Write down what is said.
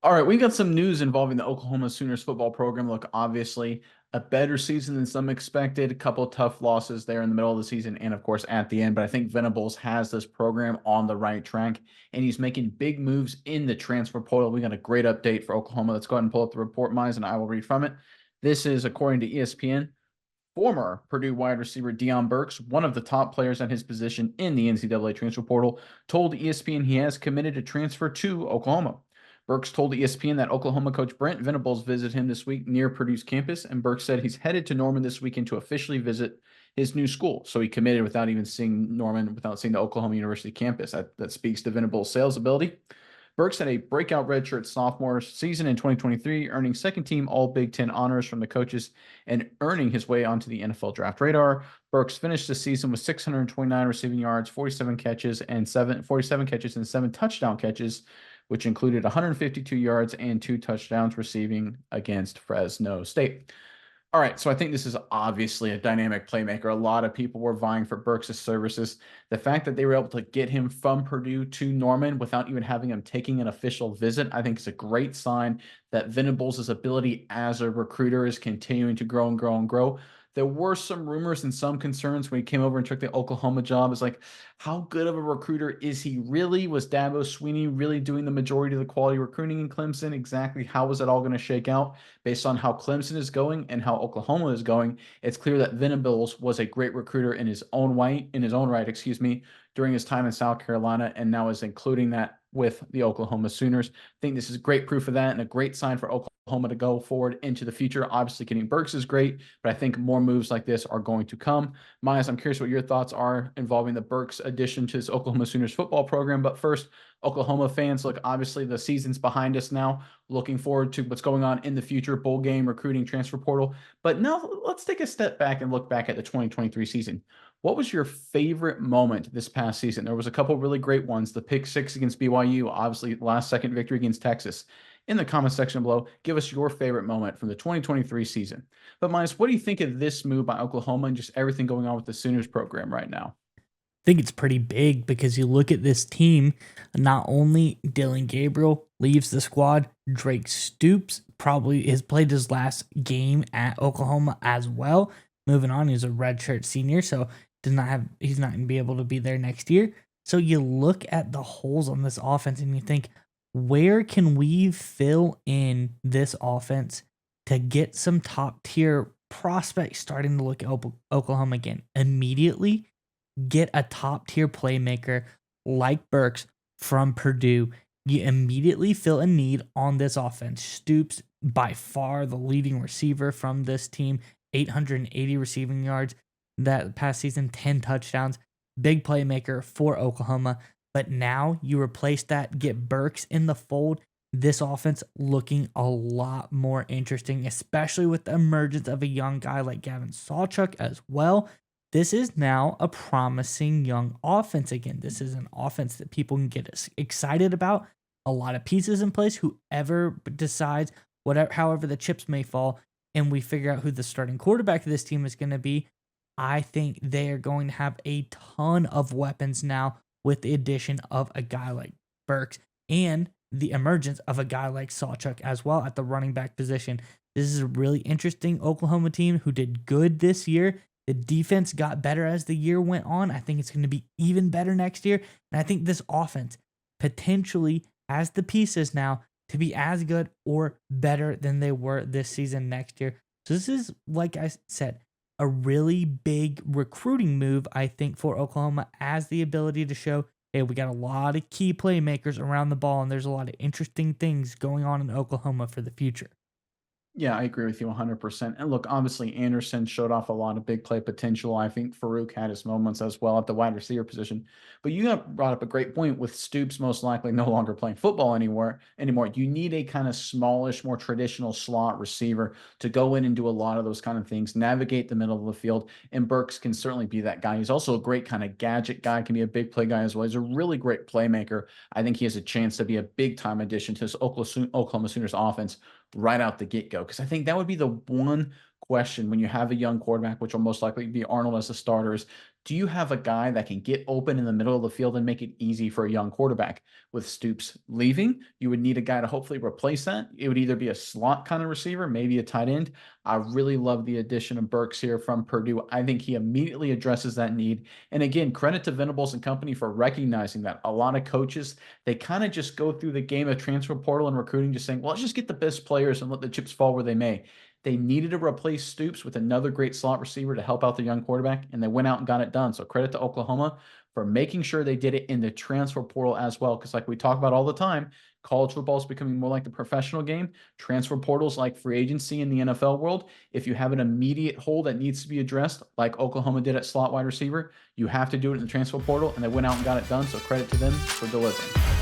All right, we got some news involving the Oklahoma Sooners football program. Look, obviously, a better season than some expected. A couple tough losses there in the middle of the season, and of course at the end. But I think Venables has this program on the right track, and he's making big moves in the transfer portal. We got a great update for Oklahoma. Let's go ahead and pull up the report, Mize, and I will read from it. This is according to ESPN. Former Purdue wide receiver Deion Burks, one of the top players at his position in the NCAA transfer portal, told ESPN he has committed to transfer to Oklahoma. Burks told ESPN that Oklahoma coach Brent Venables visited him this week near Purdue's campus, and Burks said he's headed to Norman this weekend to officially visit his new school. So he committed without even seeing Norman, without seeing the Oklahoma University campus. That speaks to Venables' sales ability. Burks had a breakout redshirt sophomore season in 2023, earning second team All Big Ten honors from the coaches and earning his way onto the NFL draft radar. Burks finished the season with 629 receiving yards, 47 catches and seven touchdown catches, which included 152 yards and 2 touchdowns receiving against Fresno State. All right, so I think this is obviously a dynamic playmaker. A lot of people were vying for Burks' services. The fact that they were able to get him from Purdue to Norman without even having him taking an official visit, I think is a great sign that Venables' ability as a recruiter is continuing to grow and grow and grow. There were some rumors and some concerns when he came over and took the Oklahoma job. It's like, how good of a recruiter is he really? Was Dabo Swinney really doing the majority of the quality recruiting in Clemson? Exactly how is it all going to shake out? Based on how Clemson is going and how Oklahoma is going, it's clear that Venables was a great recruiter in his own right, during his time in South Carolina, and now is including that with the Oklahoma Sooners. I think this is great proof of that and a great sign for Oklahoma to go forward into the future. Obviously, getting Burks is great, but I think more moves like this are going to come. Myers, I'm curious what your thoughts are involving the Burks addition to this Oklahoma Sooners football program. But first, Oklahoma fans, look, obviously the season's behind us now. Looking forward to what's going on in the future, bowl game, recruiting, transfer portal. But now let's take a step back and look back at the 2023 season. What was your favorite moment this past season? There was a couple really great ones. The pick six against BYU, obviously last second victory against Texas. In the comment section below, give us your favorite moment from the 2023 season. But Minus, what do you think of this move by Oklahoma and just everything going on with the Sooners program right now? Think it's pretty big because you look at this team, not only Dylan Gabriel leaves the squad, Drake Stoops probably has played his last game at Oklahoma as well. Moving on, he's a redshirt senior, so he's not gonna be able to be there next year. So you look at the holes on this offense and you think, where can we fill in this offense to get some top tier prospects starting to look at Oklahoma again? Immediately get a top tier playmaker like Burks from Purdue. You immediately fill a need on this offense. Stoops, by far the leading receiver from this team, 880 receiving yards that past season, 10 touchdowns. Big playmaker for Oklahoma. But now you replace that, get Burks in the fold. This offense looking a lot more interesting, especially with the emergence of a young guy like Gavin Sawchuk as well. This is now a promising young offense again. This is an offense that people can get excited about. A lot of pieces in place. Whoever decides, whatever, however the chips may fall, and we figure out who the starting quarterback of this team is going to be, I think they are going to have a ton of weapons now with the addition of a guy like Burks and the emergence of a guy like Sawchuk as well at the running back position. This is a really interesting Oklahoma team who did good this year. The defense got better as the year went on. I think it's going to be even better next year. And I think this offense potentially has the pieces now to be as good or better than they were this season next year. So this is, like I said, a really big recruiting move, I think, for Oklahoma, as the ability to show, hey, we got a lot of key playmakers around the ball, and there's a lot of interesting things going on in Oklahoma for the future. Yeah, I agree with you 100%. And look, obviously, Anderson showed off a lot of big play potential. I think Farouk had his moments as well at the wide receiver position. But you have brought up a great point with Stoops most likely no longer playing football anymore. You need a kind of smallish, more traditional slot receiver to go in and do a lot of those kind of things, navigate the middle of the field. And Burks can certainly be that guy. He's also a great kind of gadget guy, can be a big play guy as well. He's a really great playmaker. I think he has a chance to be a big time addition to this Oklahoma Sooners offense right out the get go. Because I think that would be the one question when you have a young quarterback, which will most likely be Arnold as a starter, is Do you have a guy that can get open in the middle of the field and make it easy for a young quarterback? With Stoops leaving, you would need a guy to hopefully replace that. It would either be a slot kind of receiver, maybe a tight end. I really love the addition of Burks here from Purdue. I think he immediately addresses that need. And again, credit to Venables and company for recognizing that. A lot of coaches, they kind of just go through the game of transfer portal and recruiting, just saying, well, let's just get the best players and let the chips fall where they may. They needed to replace Stoops with another great slot receiver to help out the young quarterback, and they went out and got it done. So credit to Oklahoma for making sure they did it in the transfer portal as well. Because like we talk about all the time, college football is becoming more like the professional game. Transfer portals like free agency in the NFL world. If you have an immediate hole that needs to be addressed, like Oklahoma did at slot wide receiver, you have to do it in the transfer portal, and they went out and got it done. So credit to them for delivering.